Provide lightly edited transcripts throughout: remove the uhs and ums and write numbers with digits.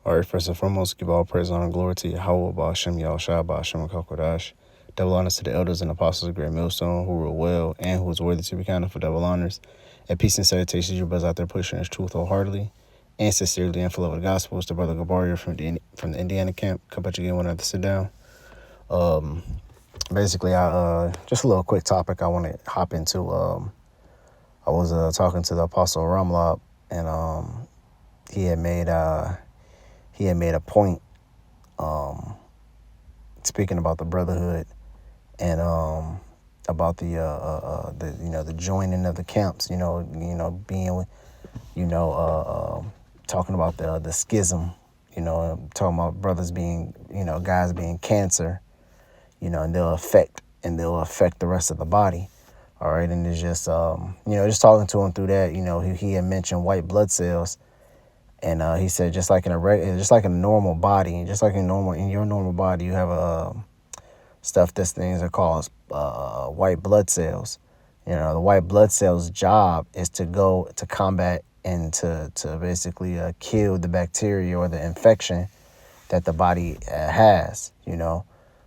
All right, first and foremost, give all praise, honor, and glory to Yahweh, Ba'ashem, Yahushua, Ba'ashem, Kakodash. Double honors to the elders and apostles of Great Millstone who rule well and who is worthy to be counted for double honors. And peace and salutations, you brothers out there pushing his truth wholeheartedly and sincerely and full of the gospel. It's the brother Gabaria from the Indiana camp. Come back again, one another sit down. Basically, I just a little quick topic I want to hop into. I was talking to the apostle Ramlab, and he had made a point speaking about the brotherhood and about the joining of the camps, being talking about the schism, talking about brothers being, guys being cancer, and they'll affect the rest of the body. All right. And it's just just talking to him through that, he had mentioned white blood cells. And he said, just like in a normal body, just like in your normal body, you have these things are called white blood cells. The white blood cells' job is to go to combat and to basically kill the bacteria or the infection that the body has.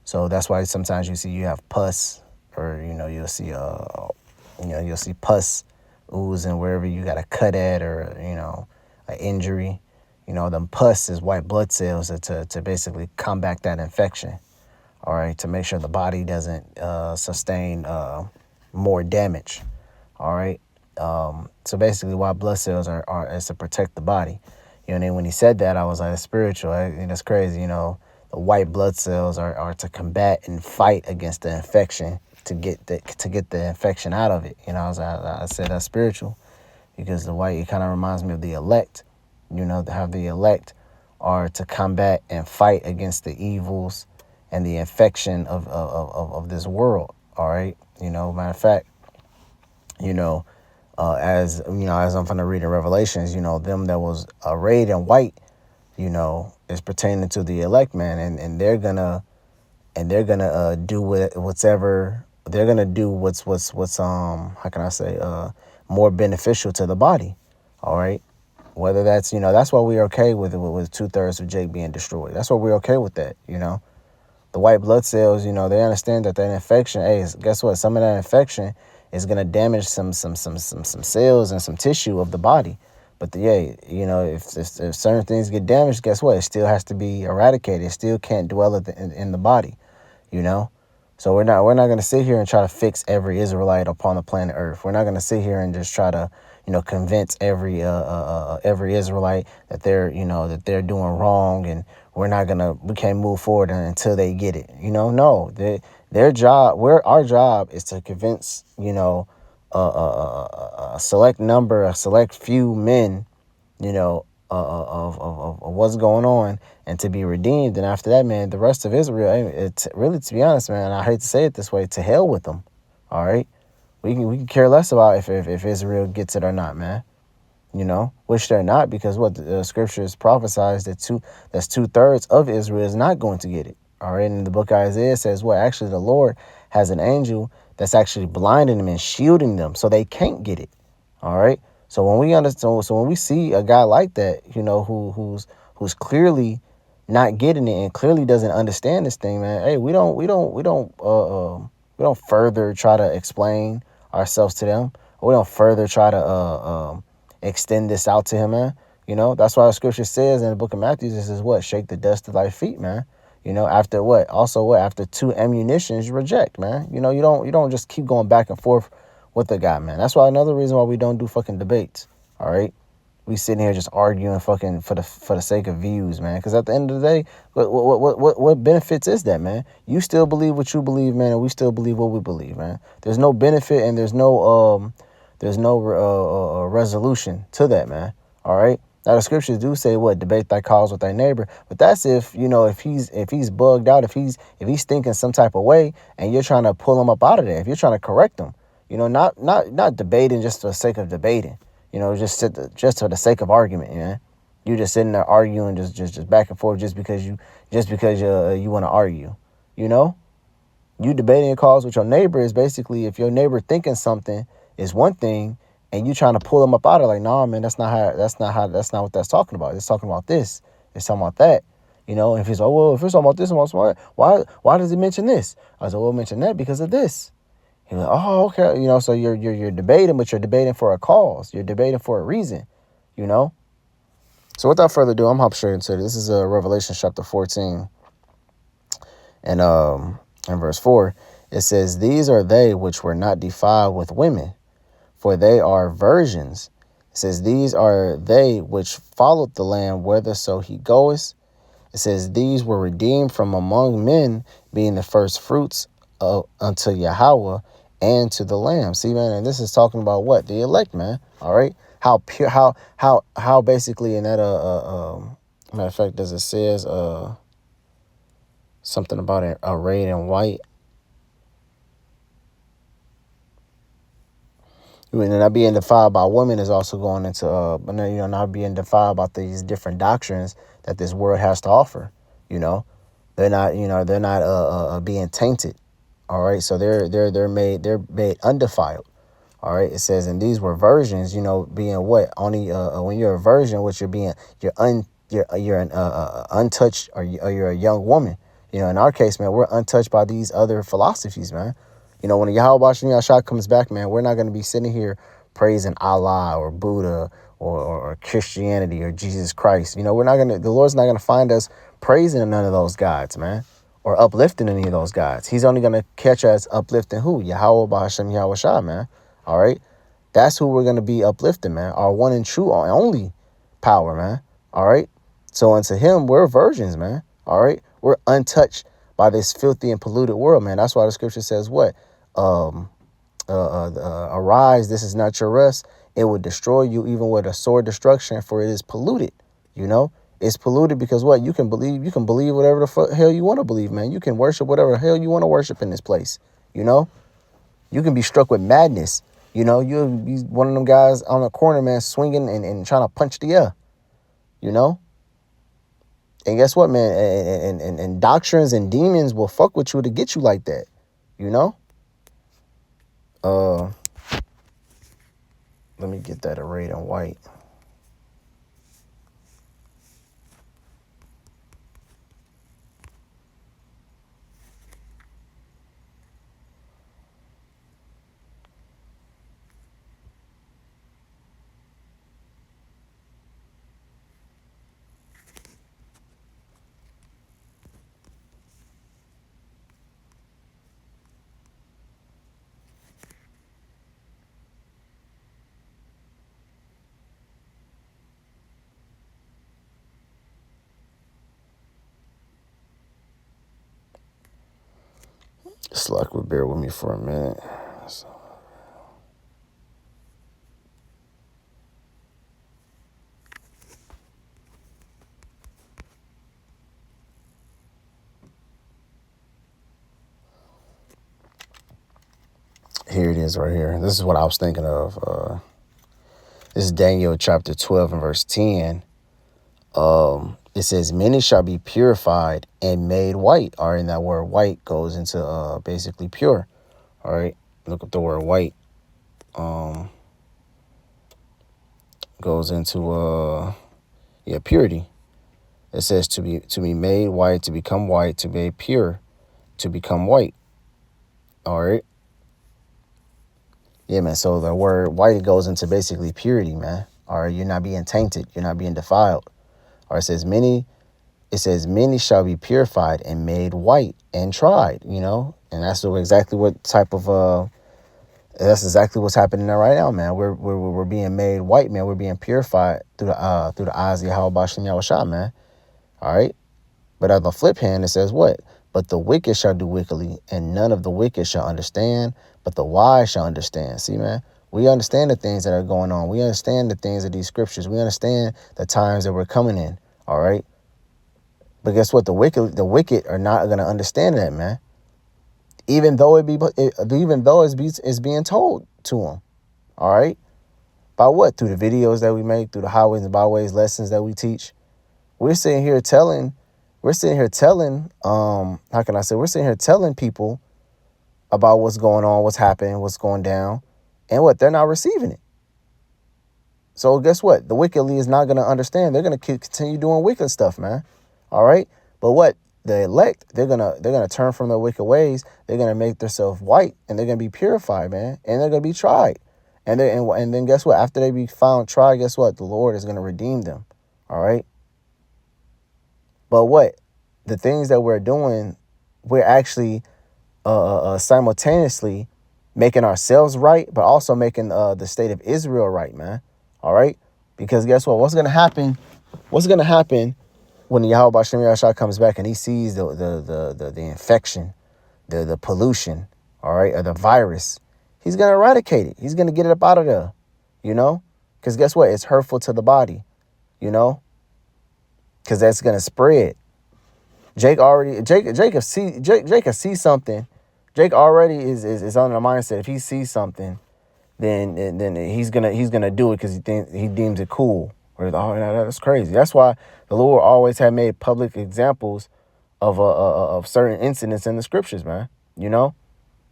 So that's why sometimes you have pus, or you'll see pus oozing wherever you got a cut at, or an injury. Them pus is white blood cells to basically combat that infection. All right, to make sure the body doesn't sustain more damage. All right. So basically, white blood cells are is to protect the body. And then when he said that, I was like, it's spiritual. That's crazy. The white blood cells are to combat and fight against the infection to get the infection out of it. I said that's spiritual, because the white, it kind of reminds me of the elect. How the elect are to combat and fight against the evils and the infection of this world. All right. Matter of fact, as I'm going to read in Revelations, them that was arrayed in white, is pertaining to the elect, man, and they're gonna do whatever they're gonna do what's how can I say more beneficial to the body. All right. Whether that's why we're okay with 2/3 of Jake being destroyed. That's why we're okay with that. The white blood cells, they understand that infection, hey, guess what? Some of that infection is going to damage some cells and some tissue of the body. But if certain things get damaged, guess what? It still has to be eradicated. It still can't dwell in the body, So we're not going to sit here and try to fix every Israelite upon the planet Earth. We're not going to sit here and just try to, convince every Israelite that they're doing wrong, and we can't move forward until they get it. No, their job, our job is to convince, a select few men, of what's going on, and to be redeemed. And after that, man, the rest of Israel, it's really, to be honest, man, I hate to say it this way, to hell with them. All right. We can care less about if Israel gets it or not, man. Which they're not, because what the scriptures prophesies that's 2/3 of Israel is not going to get it. All right. And the book of Isaiah says what? Actually, the Lord has an angel that's actually blinding them and shielding them so they can't get it. All right. So when we understand, so when we see a guy like that, who's clearly not getting it and clearly doesn't understand this thing, man, hey, we don't further try to explain ourselves to them. We don't further try to extend this out to him, man. That's why the scripture says in the book of Matthew, this is what? Shake the dust of thy feet, man. After what? Also what? After 2 ammunitions, reject, man. You don't just keep going back and forth with the guy, man. That's why another reason why we don't do fucking debates. All right. We sitting here just arguing fucking for the sake of views, man. Because at the end of the day, what benefits is that, man? You still believe what you believe, man, and we still believe what we believe, man. There's no benefit and there's no resolution to that, man. All right. Now the scriptures do say what? Debate thy cause with thy neighbor, but that's if he's bugged out, if he's thinking some type of way, and you're trying to pull him up out of there, if you're trying to correct him, not debating just for the sake of debating. Just for the sake of argument, man. You just sitting there arguing, just back and forth, just because you want to argue. You debating a cause with your neighbor is basically, if your neighbor thinking something is one thing, and you trying to pull them up out of, like, nah, man, that's not what that's talking about. It's talking about this. It's talking about that. You know, if it's, oh, well, if it's talking about this, why does it mention this? I said, well, mention that because of this. He's like, oh, okay. You know, so you're debating, but you're debating for a cause. You're debating for a reason, you know? So without further ado, I'm hopping straight into it. This is Revelation chapter 14 and in verse 4. It says, these are they which were not defiled with women, for they are virgins. It says, these are they which followed the Lamb whitherso he goeth. It says, these were redeemed from among men, being the first fruits unto Yahweh and to the Lamb. See, man, and this is talking about what? The elect, man. All right. How pure, how basically in that, matter of fact, does it says, something about it, arrayed in white. And not being defiled by women is also going into, not being defiled by these different doctrines that this world has to offer. You know, they're not, being tainted. All right, so they're made undefiled. All right, it says, and these were virgins. You know, being what only when you're a virgin, which you're an untouched, or you're a young woman. You know, in our case, man, we're untouched by these other philosophies, man. You know, when Yahweh Shem Yahshua comes back, man, we're not going to be sitting here praising Allah or Buddha or Christianity or Jesus Christ. You know, the Lord's not going to find us praising none of those gods, man, or uplifting any of those gods. He's only going to catch us uplifting who? Yahweh B'Hashem Yahushua, man. All right. That's who we're going to be uplifting, man. Our one and true, our only power, man. All right. So unto him, we're virgins, man. All right. We're untouched by this filthy and polluted world, man. That's why the scripture says what? Arise, this is not your rest. It will destroy you even with a sword destruction, for it is polluted. You know, it's polluted because what? You can believe whatever the hell you want to believe, man. You can worship whatever the hell you want to worship in this place. You know, you can be struck with madness. You know, you'll be one of them guys on the corner, man, swinging and trying to punch the air. You know, and guess what, man? And doctrines and demons will fuck with you to get you like that. You know. Let me get that arrayed in white. Slack would bear with me for a minute. So. Here it is right here. This is what I was thinking of. This is Daniel chapter 12 and verse 10. It says, many shall be purified and made white. All right, and that word white goes into basically pure. All right, look up the word white. Goes into purity. It says to be made white, to become white, to be pure, to become white. All right. Yeah, man. So the word white goes into basically purity, man. All right, you're not being tainted, you're not being defiled. Or it says many shall be purified and made white and tried, you know? And that's exactly what type of that's exactly what's happening there right now, man. We're being made white, man. We're being purified through the eyes of Yahweh B'Shem Yahushua, man. All right. But on the flip hand, it says what? But the wicked shall do wickedly, and none of the wicked shall understand, but the wise shall understand. See, man, we understand the things that are going on. We understand the things of these scriptures. We understand the times that we're coming in. All right. But guess what? The wicked are not going to understand that, man. Even though it's being told to them. All right. By what? Through the videos that we make, through the highways and byways lessons that we teach. We're sitting here telling, we're sitting here telling people about what's going on, what's happening, what's going down, and what? They're not receiving it. So guess what? The wickedly is not going to understand. They're going to continue doing wicked stuff, man. All right. But what? The elect, they're gonna turn from their wicked ways. They're gonna make themselves white, and they're gonna be purified, man. And they're gonna be tried. And then guess what? After they be found tried, guess what? The Lord is gonna redeem them. All right. But what? The things that we're doing, we're actually simultaneously making ourselves right, but also making the state of Israel right, man. All right. Because guess what? What's gonna happen? What's gonna happen when Yahweh Bashem Yahshua comes back and he sees the infection, the pollution, all right, or the virus? He's going to eradicate it. He's going to get it up out of there, you know? Because guess what? It's hurtful to the body, you know? Because that's going to spread. Jake can see something. Jake already is on the mindset. If he sees something, then he's gonna do it because he deems it cool. Or that's crazy. That's why the Lord always had made public examples of certain incidents in the scriptures, man. You know,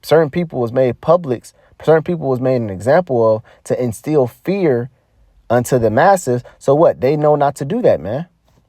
certain people was made publics. Certain people was made an example of to instill fear unto the masses. So what? They know not to do that, man.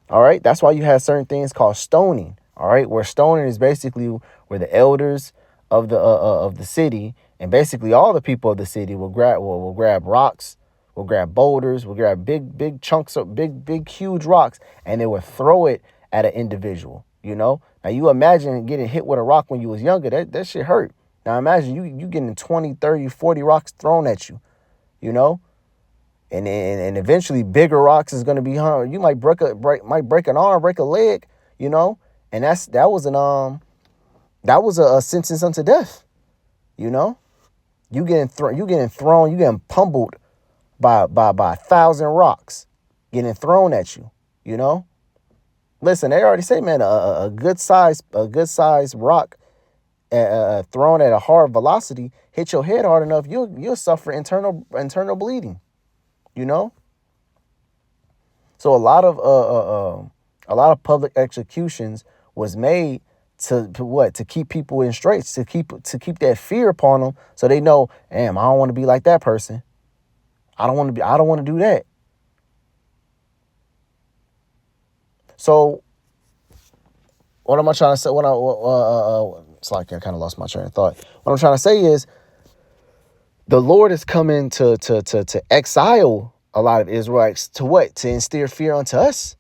All right. That's why you have certain things called stoning. All right. Where stoning is basically where the elders of the city and basically all the people of the city will grab rocks, will grab boulders, will grab big chunks of big huge rocks, and they will throw it at an individual. You know. Now you imagine getting hit with a rock when you was younger. That shit hurt. Now imagine you getting 20, 30, 40 rocks thrown at you. You know. And eventually bigger rocks is going to be hard. You might break an arm, break a leg, you know, and that was a sentence unto death, you know. You getting thrown, you getting pummeled by 1,000 rocks getting thrown at you, you know. Listen, they already say, man, a good size rock thrown at a hard velocity hit your head hard enough, you'll suffer internal bleeding. You know, so a lot of public executions was made to what? To keep people in straits, to keep that fear upon them, so they know, damn, I don't want to be like that person. I don't want to do that. So, what am I trying to say? It's like I kind of lost my train of thought. What I'm trying to say is, the Lord is coming to exile a lot of Israelites to what? To instill fear unto us.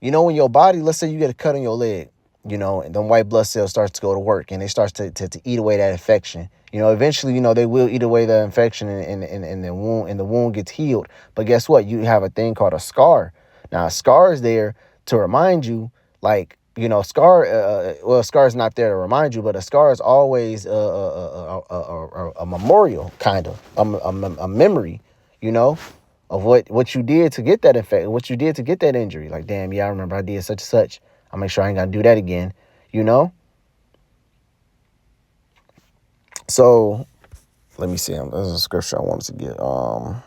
You know, when your body, let's say you get a cut on your leg, you know, and then white blood cells starts to go to work and they start to eat away that infection. You know, eventually, you know, they will eat away the infection and the wound gets healed. But guess what? You have a thing called a scar. Now, a scar is there to remind you, like, you know, a scar is not there to remind you, but a scar is always a memorial, kind of, a memory, you know, of what you did to get that infection, what you did to get that injury. Like, damn, yeah, I remember I did such and such. I'll make sure I ain't gonna do that again, you know? So, let me see. There's a scripture I wanted to get. Oh,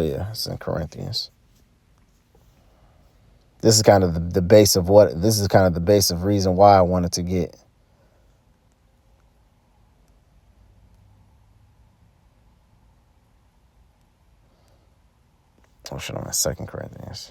yeah, it's in Corinthians. This is kind of the base of this is kind of the base of reason why I wanted to get. Oh shit, I'm in 2 Corinthians.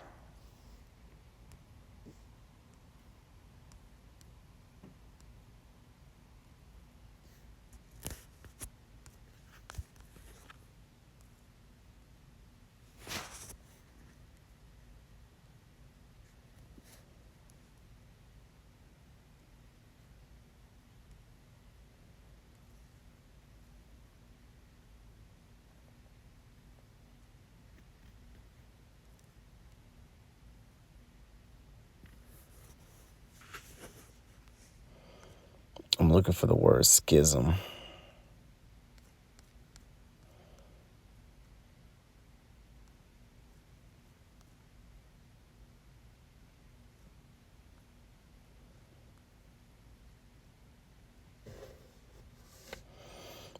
I'm looking for the word schism.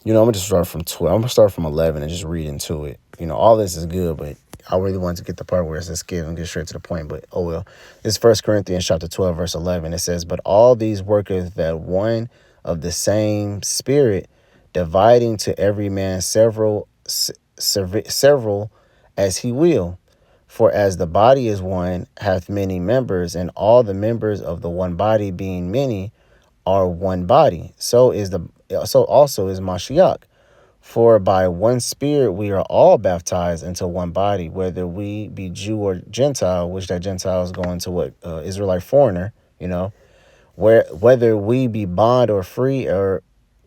You know, I'm going to start from 12. I'm going to start from 11 and just read into it. You know, all this is good, but I really wanted to get the part where it says give and get straight to the point. But, oh, well. It's 1 Corinthians chapter 12, verse 11. It says, but all these workers that one of the same spirit, dividing to every man several as he will. For as the body is one, hath many members, and all the members of the one body, being many, are one body. So also is Mashiach. For by one Spirit we are all baptized into one body, whether we be Jew or Gentile, which that Gentile is going to what, Israelite foreigner, whether we be bond or free,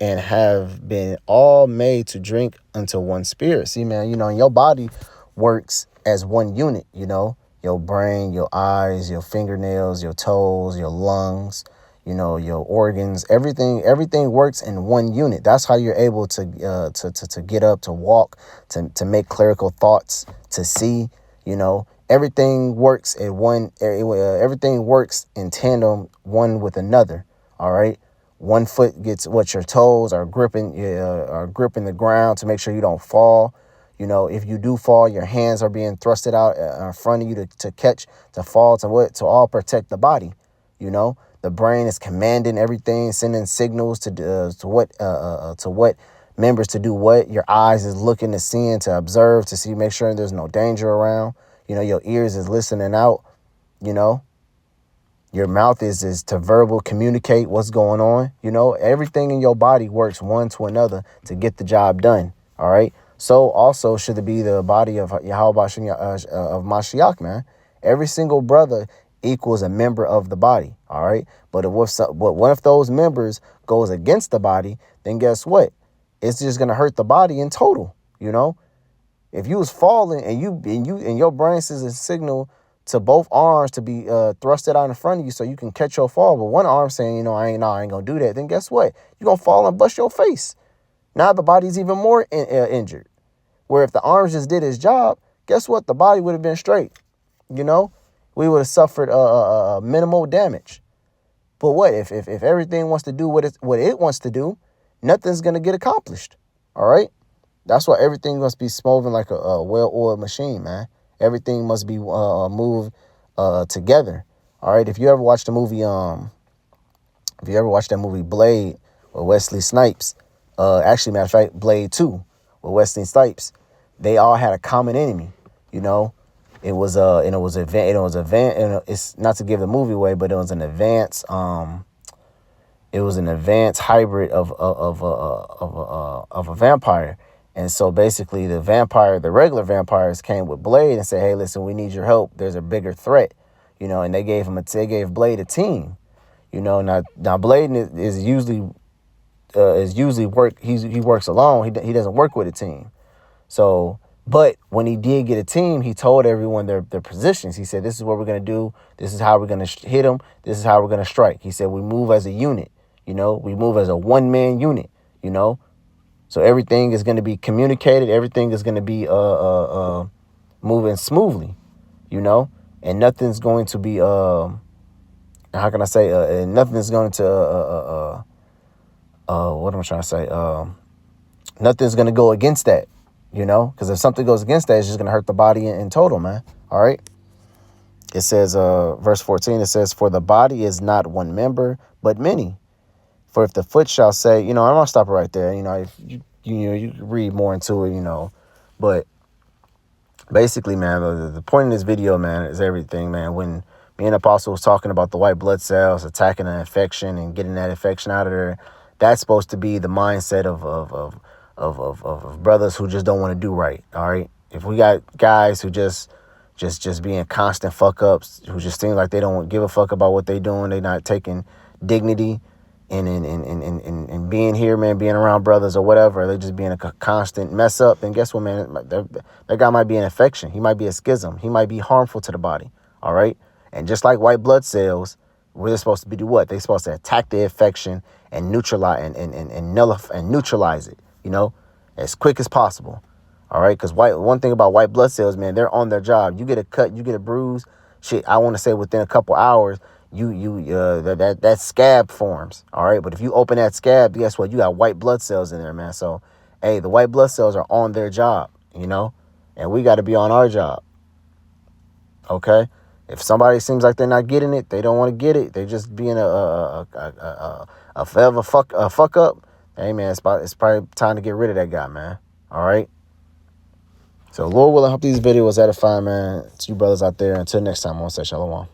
and have been all made to drink unto one Spirit. See, man, your body works as one unit. Your brain, your eyes, your fingernails, your toes, your lungs, your organs, everything works in one unit. That's how you're able to get up, to walk, to make clerical thoughts, to see. Everything works at one. Everything works in tandem, one with another. All right. One foot gets what your toes are gripping the ground to make sure you don't fall. If you do fall, your hands are being thrusted out in front of you to catch, to fall, to all protect the body. The brain is commanding everything, sending signals to what members to do what. Your eyes is looking to see, to observe, to see, make sure there's no danger around. Your ears is listening out. Your mouth is to verbal communicate what's going on. Everything in your body works one to another to get the job done. All right. So also should it be the body of Yahweh of Mashiach, man. Every single brother equals a member of the body. All right. But what if those members goes against the body? Then guess what? It's just gonna hurt the body in total. If you was falling and your brain sends a signal to both arms to be thrusted out in front of you so you can catch your fall, but one arm saying, I ain't gonna do that, then guess what? You're gonna fall and bust your face. Now the body's even more injured. Where if the arms just did his job, guess what? The body would have been straight. We would have suffered minimal damage. But what if everything wants to do what it wants to do, nothing's gonna get accomplished. All right. That's why everything must be moving like a well-oiled machine, man. Everything must be moved together. All right. If you ever watched the movie, Blade with Wesley Snipes, actually, matter of fact, Blade 2 with Wesley Snipes, they all had a common enemy. It was it's not to give the movie away, but it was an advanced hybrid of a vampire. And so basically the regular vampires came with Blade and said, hey, listen, we need your help. There's a bigger threat, and they gave Blade a team, now Blade is usually work. He works alone. He doesn't work with a team. So, but when he did get a team, he told everyone their positions. He said, this is what we're going to do. This is how we're going to hit them. This is how we're going to strike. He said, we move as a unit, we move as a one-man unit, So everything is going to be communicated. Everything is going to be moving smoothly, and nothing's going to be how can I say? Nothing's going to what am I trying to say? Nothing's going to go against that, because if something goes against that, it's just going to hurt the body in total, man. All right. It says, verse 14. It says, for the body is not one member, but many. For if the foot shall say, I'm gonna stop it right there. If you can read more into it, but basically, man, the point in this video, man, is everything, man. When me and Apostle was talking about the white blood cells attacking an infection and getting that infection out of there, that's supposed to be the mindset of brothers who just don't want to do right. All right. If we got guys who just being constant fuck ups, who just seem like they don't give a fuck about what they doing, they not taking dignity and being here, man, being around brothers or whatever, they just being a constant mess up, then guess what, man? That guy might be an infection. He might be a schism. He might be harmful to the body. All right. And just like white blood cells, we're supposed to be do what? They're supposed to attack the infection and neutralize and nullify and neutralize it, as quick as possible. All right. Because one thing about white blood cells, man, they're on their job. You get a cut, you get a bruise. Shit, I want to say within a couple hours, that scab forms. All right. But if you open that scab, guess what? You got white blood cells in there, man. So, hey, the white blood cells are on their job, and we got to be on our job. Okay. If somebody seems like they're not getting it, they don't want to get it. They're just being a forever fuck up. Hey, man, it's probably time to get rid of that guy, man. All right. So Lord willing, I hope these videos edify, man. To you brothers out there. Until next time, I want to say shalom.